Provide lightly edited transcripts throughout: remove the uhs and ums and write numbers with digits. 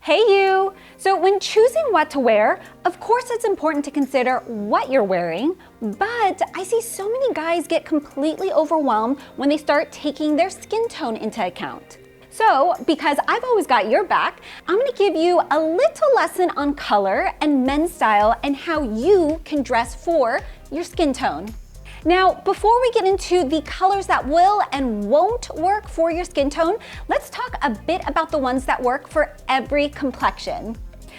Hey you! So when choosing what to wear, of course it's important to consider what you're wearing, but I see so many guys get completely overwhelmed when they start taking their skin tone into account. So, because I've always got your back, I'm gonna give you a little lesson on color and men's style and how you can dress for your skin tone. Now, before we get into the colors that will and won't work for your skin tone, let's talk a bit about the ones that work for every complexion.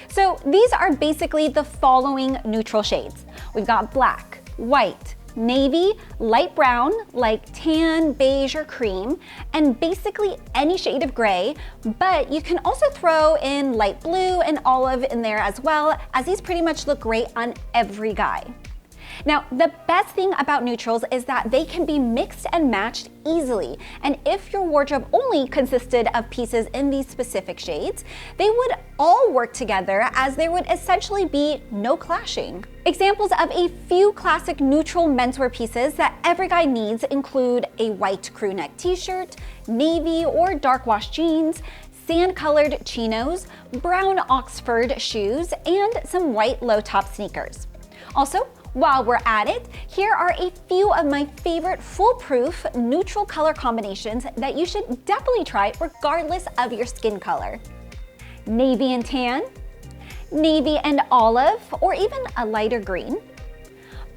So these are basically the following neutral shades. We've got black, white, navy, light brown, like tan, beige, or cream, and basically any shade of gray, but you can also throw in light blue and olive in there as well, as these pretty much look great on every guy. Now, the best thing about neutrals is that they can be mixed and matched easily. And if your wardrobe only consisted of pieces in these specific shades, they would all work together as there would essentially be no clashing. Examples of a few classic neutral menswear pieces that every guy needs include a white crew neck t-shirt, navy or dark wash jeans, sand-colored chinos, brown Oxford shoes, and some white low-top sneakers. Also, while we're at it, here are a few of my favorite foolproof neutral color combinations that you should definitely try regardless of your skin color. Navy and tan, navy and olive, or even a lighter green,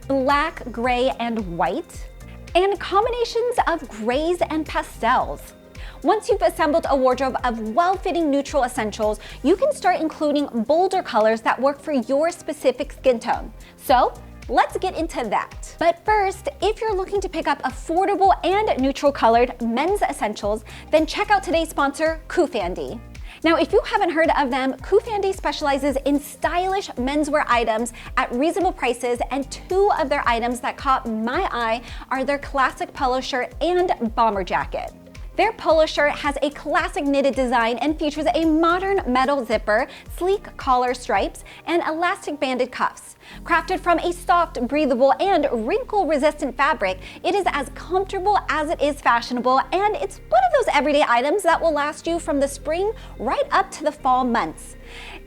black, gray, and white, and combinations of grays and pastels. Once you've assembled a wardrobe of well-fitting neutral essentials, you can start including bolder colors that work for your specific skin tone. So, let's get into that. But first, if you're looking to pick up affordable and neutral colored men's essentials, then check out today's sponsor, Kufandy. Now, if you haven't heard of them, Kufandy specializes in stylish menswear items at reasonable prices, and two of their items that caught my eye are their classic polo shirt and bomber jacket. Their polo shirt has a classic knitted design and features a modern metal zipper, sleek collar stripes, and elastic banded cuffs. Crafted from a soft, breathable, and wrinkle-resistant fabric, it is as comfortable as it is fashionable, and it's one of those everyday items that will last you from the spring right up to the fall months.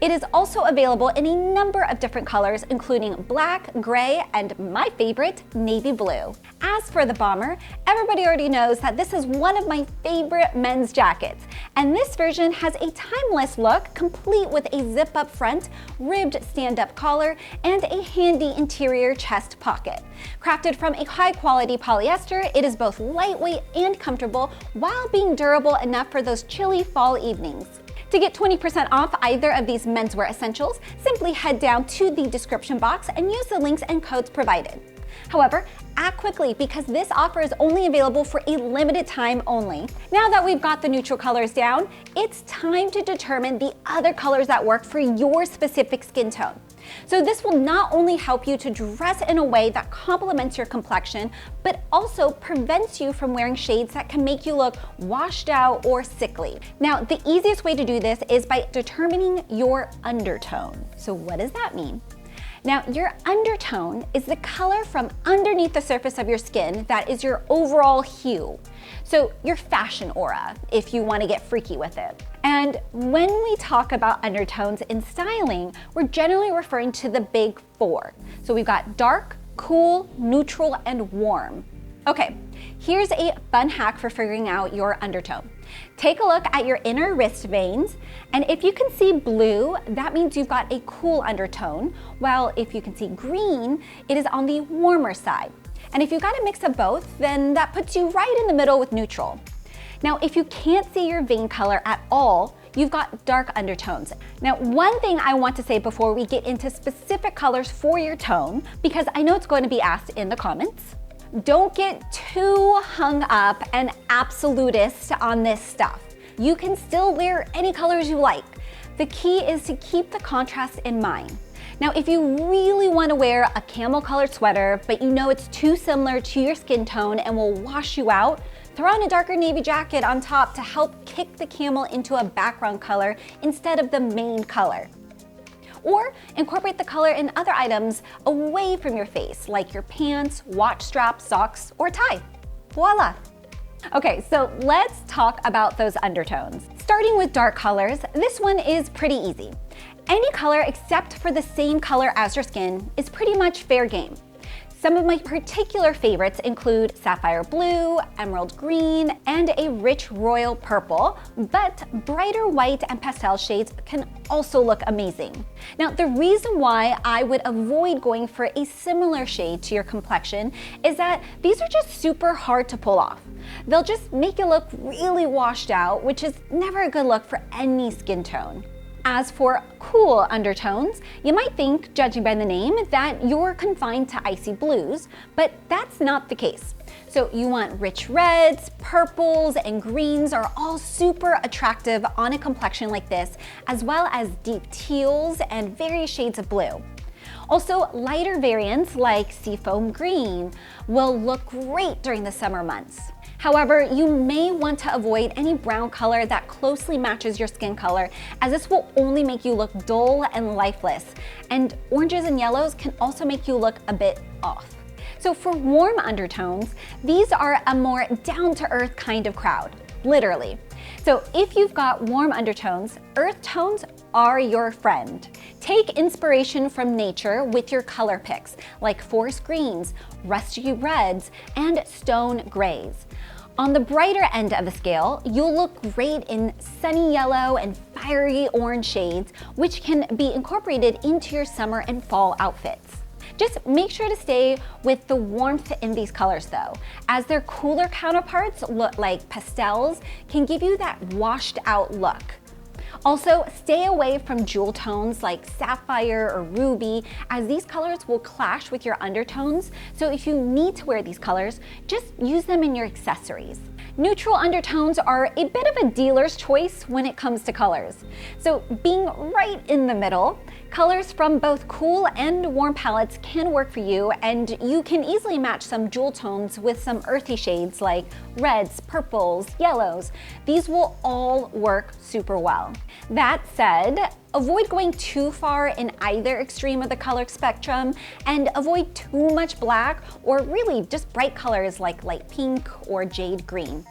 It is also available in a number of different colors, including black, gray, and my favorite, navy blue. As for the bomber, everybody already knows that this is one of my favorite men's jackets, and this version has a timeless look, complete with a zip-up front, ribbed stand-up collar, and a handy interior chest pocket. Crafted from a high-quality polyester, it is both lightweight and comfortable while being durable enough for those chilly fall evenings. To get 20% off either of these menswear essentials, simply head down to the description box and use the links and codes provided. However, act quickly because this offer is only available for a limited time only. Now that we've got the neutral colors down, it's time to determine the other colors that work for your specific skin tone. So this will not only help you to dress in a way that complements your complexion, but also prevents you from wearing shades that can make you look washed out or sickly. Now, the easiest way to do this is by determining your undertone. So what does that mean? Now, your undertone is the color from underneath the surface of your skin that is your overall hue. So your fashion aura, if you want to get freaky with it. And when we talk about undertones in styling, we're generally referring to the big four. So we've got dark, cool, neutral, and warm. Okay, here's a fun hack for figuring out your undertone. Take a look at your inner wrist veins, and if you can see blue, that means you've got a cool undertone, while if you can see green, it is on the warmer side. And if you've got a mix of both, then that puts you right in the middle with neutral. Now, if you can't see your vein color at all, you've got dark undertones. Now, one thing I want to say before we get into specific colors for your tone, because I know it's going to be asked in the comments, don't get too hung up and absolutist on this stuff. You can still wear any colors you like. The key is to keep the contrast in mind. Now, if you really want to wear a camel colored sweater, but you know it's too similar to your skin tone and will wash you out, throw on a darker navy jacket on top to help kick the camel into a background color instead of the main color. Or incorporate the color in other items away from your face, like your pants, watch strap, socks, or tie. Voila! Okay, so let's talk about those undertones. Starting with dark colors, this one is pretty easy. Any color except for the same color as your skin is pretty much fair game. Some of my particular favorites include sapphire blue, emerald green, and a rich royal purple, but brighter white and pastel shades can also look amazing. Now, the reason why I would avoid going for a similar shade to your complexion is that these are just super hard to pull off. They'll just make you look really washed out, which is never a good look for any skin tone. As for cool undertones, you might think, judging by the name, that you're confined to icy blues, but that's not the case. So you want rich reds, purples, and greens are all super attractive on a complexion like this, as well as deep teals and various shades of blue. Also, lighter variants like seafoam green will look great during the summer months. However, you may want to avoid any brown color that closely matches your skin color, as this will only make you look dull and lifeless. And oranges and yellows can also make you look a bit off. So for warm undertones, these are a more down-to-earth kind of crowd, literally. So if you've got warm undertones, earth tones are your friend. Take inspiration from nature with your color picks, like forest greens, rusty reds, and stone grays. On the brighter end of the scale, you'll look great in sunny yellow and fiery orange shades, which can be incorporated into your summer and fall outfits. Just make sure to stay with the warmth in these colors though, as their cooler counterparts look like pastels can give you that washed out look. Also, stay away from jewel tones like sapphire or ruby, as these colors will clash with your undertones, so if you need to wear these colors, just use them in your accessories. Neutral undertones are a bit of a dealer's choice when it comes to colors. So being right in the middle, colors from both cool and warm palettes can work for you, and you can easily match some jewel tones with some earthy shades like reds, purples, yellows. These will all work super well. That said, avoid going too far in either extreme of the color spectrum, and avoid too much black or really just bright colors like light pink or jade green.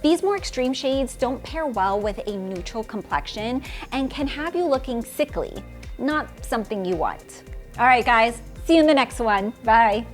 These more extreme shades don't pair well with a neutral complexion and can have you looking sickly, not something you want. All right, guys, see you in the next one. Bye.